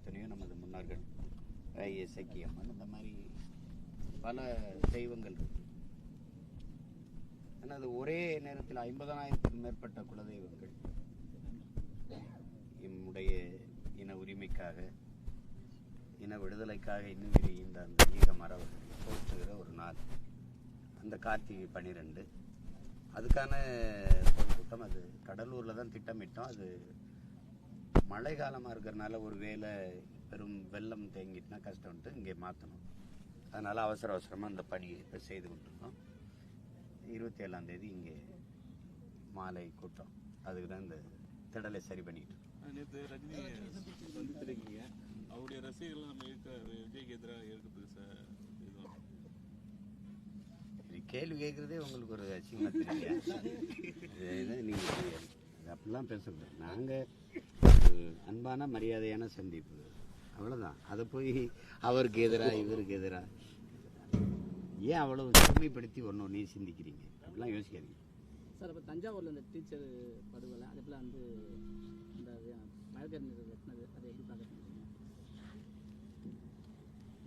எத்தனையோ நமது முன்னோர்கள் இசக்கியம்மன் இந்த மாதிரி பல தெய்வங்கள் இருக்கு. ஆனால் அது ஒரே நேரத்தில் 50,000க்கும் மேற்பட்ட குலதெய்வங்கள் நம்முடைய இன உரிமைக்காக, இன விடுதலைக்காக இன்னும் இந்த அந்த ஈக மரபை போற்றுகிற ஒரு நாள் அந்த கார்த்திகை 12. அதுக்கான பொதுக்கூட்டம் அது கடலூரில் தான் திட்டமிட்டோம். அது மழை காலமாக இருக்கிறதுனால ஒரு வேளை பெரும் வெள்ளம் தேங்கிட்டுனா கஷ்டம்ட்டு இங்கே மாற்றணும். அதனால் அவசரமாக அந்த பணியை இப்போ செய்து கொண்டிருக்கோம். 27ஆம் தேதி இங்கே மாலை கூட்டம், அதுக்கு தான் இந்த திடலை சரி பண்ணிட்டு. நேற்று ரஜினி சந்தித்திருக்கீங்க, அவருடைய ரசிகர்கள் நம்ம விஜய்க்கு எதிராக இருக்கிறது சார். கேள்வி கேட்குறதே உங்களுக்கு ஒரு அசிங்கமாக தெரியல. நீங்கள் அப்படிலாம் பேசக்கூடாது. நாங்கள் அன்பான மரியாதையான சந்திப்பு, அவ்வளோதான். அதை போய் அவருக்கு எதிராக இவருக்கு எதிராக ஏன் அவ்வளோ சிறுமைப்படுத்தி ஒன்று சிந்திக்கிறீங்க? அப்படிலாம் யோசிக்காதீங்க சார். இப்போ தஞ்சாவூரில் இந்த டீச்சர் படுகொலை அதே போல் வந்து இந்த வழக்கறிஞர் வெட்டினது, அதை எப்படி பார்க்குறீங்க?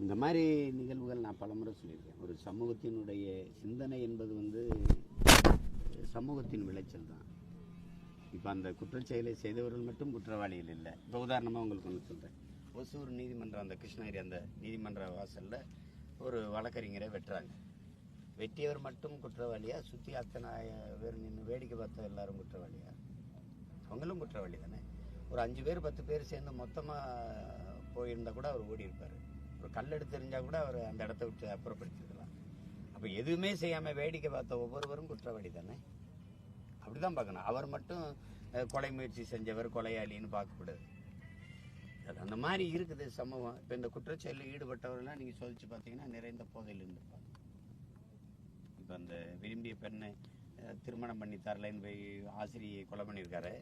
இந்த மாதிரி நிகழ்வுகள் நான் பலமுறை சொல்லியிருக்கேன். ஒரு சமூகத்தினுடைய சிந்தனை என்பது வந்து சமூகத்தின் விளைச்சல் தான். இப்போ அந்த குற்றச்செயலை செய்தவர்கள் மட்டும் குற்றவாளிகள் இல்லை. இப்போ உதாரணமாக உங்களுக்கு ஒன்று சொல்கிறேன். ஒசூர் நீதிமன்றம், அந்த கிருஷ்ணகிரி அந்த நீதிமன்ற வாசலில் ஒரு வழக்கறிஞரை வெட்டுறாங்க. வெட்டியவர் மட்டும் குற்றவாளியா? சுற்றி அத்தனை பேர் நின்று வேடிக்கை பார்த்த எல்லாரும் குற்றவாளியா? அவங்களும் குற்றவாளி தானே. ஒரு 5 பேர் 10 பேர் சேர்ந்து மொத்தமாக போயிருந்தால் கூட அவர் ஓடி இருப்பார். ஒரு கல் எடுத்து தெரிஞ்சால் கூட அவர் அந்த இடத்த விட்டு அப்புறப்படுத்திருக்கலாம். அப்போ எதுவுமே செய்யாமல் வேடிக்கை பார்த்த ஒவ்வொருவரும் குற்றவாளி தானே. அப்படி தான் பார்க்கணும். அவர் மட்டும் கொலை முயற்சி செஞ்சவர் கொலையாளின்னு பார்க்கக்கூடாது. அந்த மாதிரி இருக்குது சமூகம். இப்போ இந்த குற்றச்செயலில் ஈடுபட்டவர்கள்லாம் நீங்கள் சோதிச்சு பார்த்தீங்கன்னா நிறைந்த போதையில் இருந்திருப்பாங்க. இப்போ அந்த விரும்பிய பெண்ணை திருமணம் பண்ணி தரலைன்னு போய் ஆசிரியை கொலை பண்ணியிருக்காரு.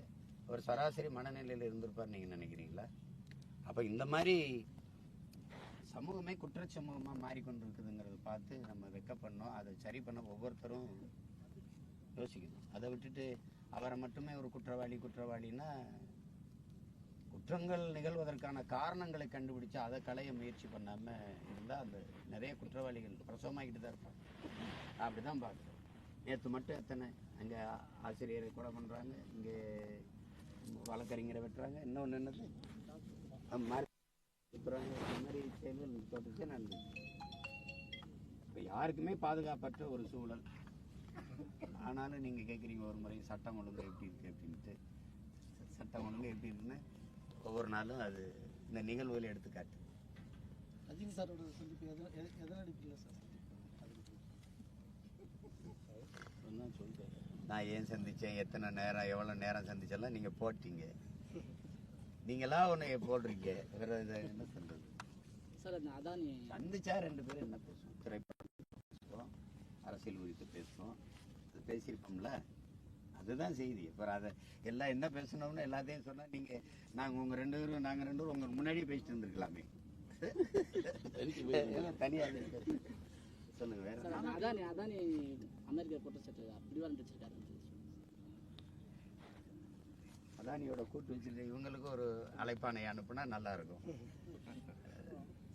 ஒரு சராசரி மனநிலையில் இருந்திருப்பார் நீங்கள் நினைக்கிறீங்களா? அப்போ இந்த மாதிரி சமூகமே குற்றச்சமூகமாக மாறிக்கொண்டிருக்குதுங்கிறத பார்த்து நம்ம வெக்கப்படணும். அதை சரி பண்ண ஒவ்வொருத்தரும் யோசிக்கணும். அதை விட்டுட்டு அவரை மட்டுமே ஒரு குற்றவாளின்னா, குற்றங்கள் நிகழ்வதற்கான காரணங்களை கண்டுபிடிச்சு அதை களைய முயற்சி பண்ணாமல் இருந்தால் அந்த நிறைய குற்றவாளிகள் பிரசவமாகிட்டு தான் இருப்பாங்க. அப்படி தான் பார்க்குறோம். நேற்று மட்டும் எத்தனை அங்கே ஆசிரியரை கொலை பண்ணுறாங்க, இங்கே வழக்கறிஞரை வெட்டுறாங்க, இன்னொன்று என்னது மாதிரி இந்த மாதிரி செயல்கள் தோட்டத்தே நடந்து. இப்போ யாருக்குமே பாதுகாப்பற்ற ஒரு சூழல். ஆனாலும் நீங்கள் கேட்குறீங்க ஒரு முறை சட்டம் ஒழுங்கு எப்படி இருக்குது அப்படின்ட்டு. சட்டம் ஒழுங்கு எப்படி இருக்குன்னு ஒவ்வொரு நாளும் அது இந்த நிகழ்வுகளை எடுத்துக்காட்டு. ரஜினி சாரோட சந்திப்பு எதன் அடிப்படையில் சார்? சொல்கிறேன். நான் ஏன் சந்தித்தேன், எத்தனை நேரம், எவ்வளோ நேரம் சந்திச்செல்லாம் நீங்கள் போட்டீங்க. நீங்களா ஒன்று போடுறீங்க. வேறு இதை என்ன சொல்கிறது சார்? அதானி சந்திச்சா 2 பேரும் என்ன பேசுவோம்? திரைப்படம் பேசுவோம், அரசியல் குறித்து பேசுவோம். அது பேசியிருப்போம்ல, அதுதான் செய்தி. அப்புறம் அதை எல்லாம் என்ன பேசணும்னு எல்லாத்தையும் சொன்னால் நீங்கள் நாங்கள் உங்கள் 2 பேரும் நாங்கள் 2 பேரும் உங்களுக்கு முன்னாடியே பேசிட்டு இருந்துருக்கலாமே. தனியாக சொல்லுங்க. வேற அதானி அமெரிக்கா குற்றச்சாட்டு பிடிவாரம் வச்சிருக்காரு. அதானியோட கூட்டு வச்சிருக்க இவங்களுக்கு ஒரு அழைப்பானை அனுப்புனா நல்லா இருக்கும்.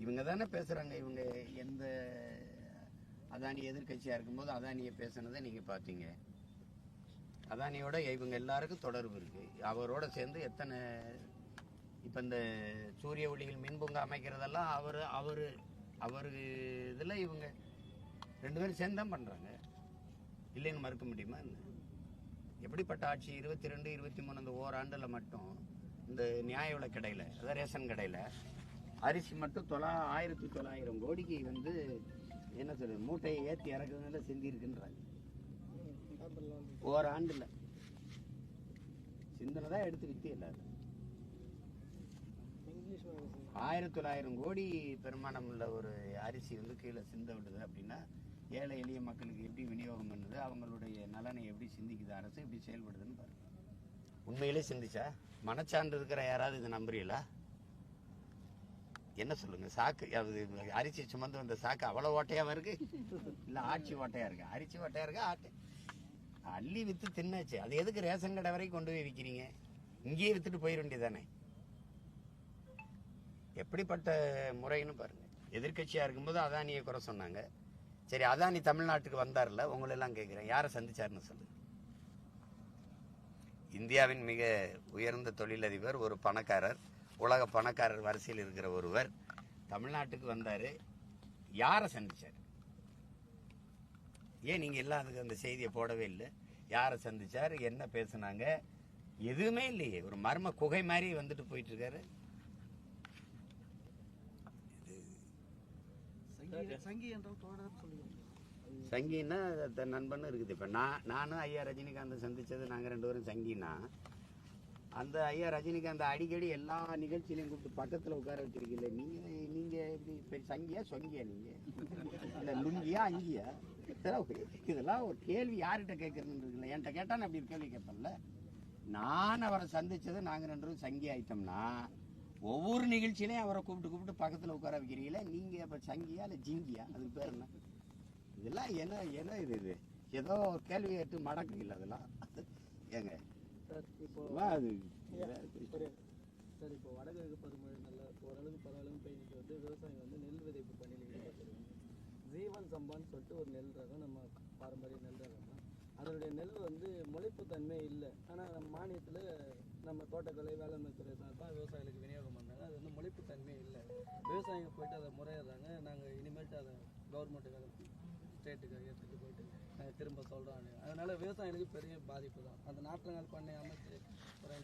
இவங்க தானே பேசுகிறாங்க. இவங்க எந்த அதானி எதிர்கட்சியாக இருக்கும்போது அதானியை பேசுனதை நீங்கள் பார்த்தீங்க. அதானியோட இவங்க எல்லாருக்கும் தொடர்பு இருக்குது. அவரோட சேர்ந்து எத்தனை இப்போ இந்த சூரிய ஒளிகள் மின்பூங்கா அமைக்கிறதெல்லாம் அவர் இதில் இவங்க 2 பேரும் சேர்ந்து தான் பண்ணுறாங்க. இல்லைன்னு மறுக்க முடியுமா? எப்படிப்பட்ட ஆட்சி? 22, 23 இந்த ஓராண்டில் மட்டும் இந்த நியாய விலை கடையில், அதாவது ரேஷன் கடையில் அரிசி மட்டும் 1900 கோடிக்கு வந்து என்ன சொல்றது, மூட்டையை ஏற்றி இறக்குறதுனால செஞ்சிருக்குன்றாங்க. ஓராண்டில் சிந்தனை தான் எடுத்து வித்து எல்லாரும் 1900 கோடி பெருமானம் உள்ள ஒரு அரிசி வந்து கீழே சிந்த விடுது அப்படின்னா ஏழை எளிய மக்களுக்கு எப்படி விநியோகம் பண்ணுது, அவங்களுடைய நலனை எப்படி சிந்திக்குது அரசு, எப்படி செயல்படுதுன்னு பாருங்க. உண்மையிலே சிந்திச்சா மனச்சான்று இருக்கிற யாராவது இதை நம்புறீங்களா? என்ன சொல்லுங்க? சாக்கு அரிசி சுமந்து வந்த சாக்கு அவ்வளோ ஓட்டையாவா இருக்கு? இல்லை ஆட்சி ஓட்டையா இருக்கு? அரிசி ஓட்டையா இருக்கு, ஆட்டை அள்ளி வித்து தின்னாச்சு. அது எதுக்கு ரேஷன் கடை வரைக்கும் கொண்டு போய் விற்கிறீங்க? இங்கேயே வித்துட்டு போயிட வேண்டியதானே. எப்படிப்பட்ட முறைன்னு பாருங்க. எதிர்க்கட்சியா இருக்கும்போது அதானியை குறை சொன்னாங்க. சரி, அதானி தமிழ்நாட்டுக்கு வந்தார்ல, உங்களெல்லாம் கேட்குறேன், யாரை சந்திச்சாருன்னு சொல்லு. இந்தியாவின் மிக உயர்ந்த தொழிலதிபர், ஒரு பணக்காரர், உலக பணக்காரர் வரிசையில் இருக்கிற ஒருவர் தமிழ்நாட்டுக்கு வந்தார். யாரை சந்திச்சார்? ஏன் நீங்கள் எல்லாம் அதுக்கு அந்த செய்தியை போடவே இல்லை? யாரை சந்திச்சார், என்ன பேசுனாங்க? எதுவுமே இல்லையே. ஒரு மர்ம குகை மாதிரி வந்துட்டு போயிட்டு இருக்காரு. சங்கின்னா நண்பன் இருக்குது. இப்போ நானும் ஐயா ரஜினிகாந்தை சந்திச்சது, நாங்கள் 2 பேரும் சங்கின்னா, அந்த ஐயா ரஜினிகாந்த் அடிக்கடி எல்லா நிகழ்ச்சியிலையும் கூப்பிட்டு பக்கத்தில் உட்கார வச்சிருக்கீங்களே, நீங்கள் எப்படி இப்போ சங்கியா சொங்கியா? நீங்கள் இல்லை லுங்கியா அங்கியா? இதெல்லாம் ஒரு கேள்வி யார்கிட்ட கேட்கறதுன்னு இருக்குல்ல. என்கிட்ட கேட்டால் அப்படி கேள்வி கேட்பேன்ல. நான் அவரை சந்திச்சது, நாங்கள் 2 பேரும் சங்கி ஆயிட்டோம்னா ஒவ்வொரு நிகழ்ச்சியிலையும் அவரை கூப்பிட்டு பக்கத்தில் உட்கார வைக்கிறீங்களே, நீங்கள் இப்போ சங்கியா இல்லை ஜிங்கியா? அதுக்கு பேர் என்ன? இதெல்லாம் என்ன இது ஏதோ ஒரு கேள்வி கேட்டு மடக்குறீங்களா அதெல்லாம்? ஏங்க சார் இப்போ அது சார், இப்போ வடகிழக்கு பருவமழை நல்ல ஓரளவுக்கு பரவாயில்ல பெய்ஞ்சிட்டு வந்து விவசாயிகள் வந்து நெல் விதைப்பு பணியில் ஈடுபட்டிருக்காங்க. ஜீவன் சம்பான்னு சொல்லிட்டு ஒரு நெல் ரகம், நம்ம பாரம்பரிய நெல் ரகம் தான். அதனுடைய நெல் வந்து முளைப்பு தன்மை இல்லை. ஆனால் நம்ம மானியத்தில் நம்ம தோட்டக்கலை வேளாண்மை துறை சார்பாக விவசாயிகளுக்கு விநியோகம் பண்ணாங்க. அது வந்து முளைப்பு தன்மை இல்லை. விவசாயிங்க போயிட்டு அதை முறையிடுறாங்க. நாங்கள் இனிமேட்டு அதை கவர்மெண்ட்டுக்கு ஸ்டேட்டுக்கு எடுத்துகிட்டு போயிட்டு நாங்கள் திரும்ப சொல்கிறோம். அதனால் விவசாயிகளுக்கு பெரிய பாதிப்பு தான். அந்த நாற்றங்கால் பண்ணை அமைச்சு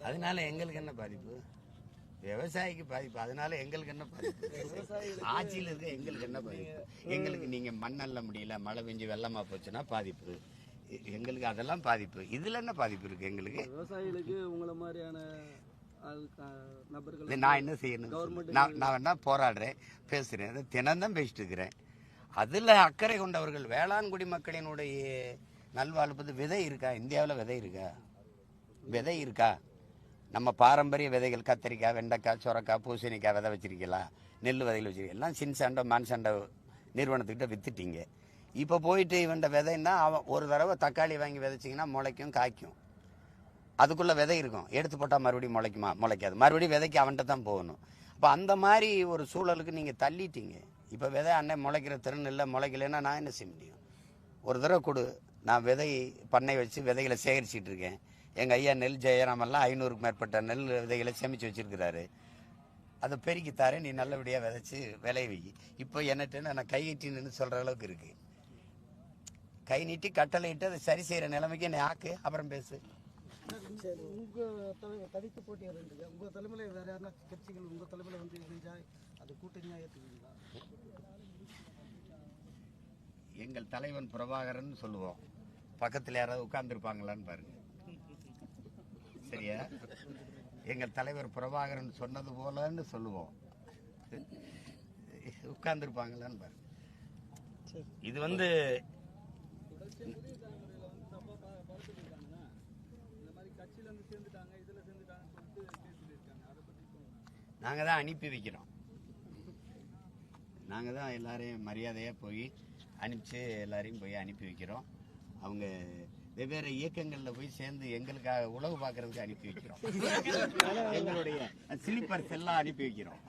அதனால எங்களுக்கு என்ன பாதிப்பு? விவசாயிக்கு பாதிப்பு. அதனால எங்களுக்கு என்ன பாதிப்பு? ஆட்சியில் இருக்க எங்களுக்கு என்ன பாதிப்பு? எங்களுக்கு நீங்கள் மண்ணல்ல முடியல, மழை பெஞ்சு வெள்ளமா போச்சுன்னா பாதிப்பு. எங்களுக்கு அதெல்லாம் பாதிப்பு. இதில் என்ன பாதிப்பு இருக்குது எங்களுக்கு? விவசாயிகளுக்கு உங்களை மாதிரியான நபர்கள் நான் என்ன செய்யணும்? நான் வேணா போராடுறேன், பேசுகிறேன், தினம்தான் பேசிட்டு இருக்கிறேன். அதில் அக்கறை கொண்டவர்கள், வேளாண் குடிமக்களினுடைய நல்வாழ்வு விதை இருக்கா? இந்தியாவில் விதை இருக்கா? நம்ம பாரம்பரிய விதைகள், கத்திரிக்காய், வெண்டைக்காய், சுரக்காய், பூசணிக்காய் விதை வச்சிருக்கீங்களா? நெல் விதைகள் வச்சிருக்கீங்க? எல்லாம் சின்சாண்டோ மான்சாண்டோ நிறுவனத்துக்கிட்ட வித்துட்டீங்க. இப்போ போயிட்டு இவன்ட விதைன்னா, அவன் ஒரு தடவை தக்காளி வாங்கி விதைச்சிங்கன்னா முளைக்கும், காய்க்கும். அதுக்குள்ளே விதை இருக்கும், எடுத்து போட்டால் மறுபடியும் முளைக்குமா? முளைக்காது. மறுபடியும் விதைக்கு அவன்கிட்ட தான் போகணும். அப்போ அந்த மாதிரி ஒரு சூழலுக்கு நீங்கள் தள்ளிட்டீங்க. இப்போ விதை அண்ணன் முளைக்கிற திறன் இல்லை, முளைக்கலைன்னா நான் என்ன செய்ய முடியும்? ஒரு தடவை கொடு, நான் விதை பண்ணை வச்சு விதைகளை சேகரிச்சிட்டு இருக்கேன். எங்கள் ஐயா நெல் ஜெயராமெல்லாம் 500க்கு மேற்பட்ட நெல் விதைகளை சேமித்து வச்சுருக்கிறாரு. அதை பெருக்கித்தாரே, நீ நல்லபடியாக விதைச்சி விளைவி. இப்போ என்னட்டுன்னு நான் கை நீட்டின்னு சொல்கிற அளவுக்கு இருக்குது. கை நீட்டி கட்டளை இட்டு அதை சரி செய்கிற நிலைமைக்கு என்னை ஆக்கு, அப்புறம் பேசு. உங்கள் தனித்து போட்டியாக இருந்தது. உங்கள் தலைமையில் வேறு யாருன்னா கட்சிகள் உங்கள் தலைமையில் வந்து இணைஞ்சால் அது கூட்டணியாக ஏற்றுக்குவீங்களா? எங்கள் தலைவன் பிரபாகரன் சொல்லுவோம். பக்கத்தில் யாராவது உட்கார்ந்துருப்பாங்களான்னு பாருங்க. சரியா? எங்கள் தலைவர் பிரபாகரன் சொன்னது போலன்னு சொல்லுவோம். உட்கார்ந்துருப்பாங்களான்னு பாருங்க. இது வந்து நாங்கள் தான் அனுப்பி வைக்கிறோம். நாங்கள் தான் எல்லாரையும் மரியாதையாக போய் அனுப்பிச்சு எல்லாரையும் போய் அனுப்பி வைக்கிறோம். அவங்க வெவ்வேறு இயக்கங்களில் போய் சேர்ந்து எங்களுக்காக உழவு பார்க்கறதுக்கு அனுப்பி வைக்கிறோம். எங்களுடைய ஸ்லீப்பர்ஸ் எல்லாம் அனுப்பி வைக்கிறோம்.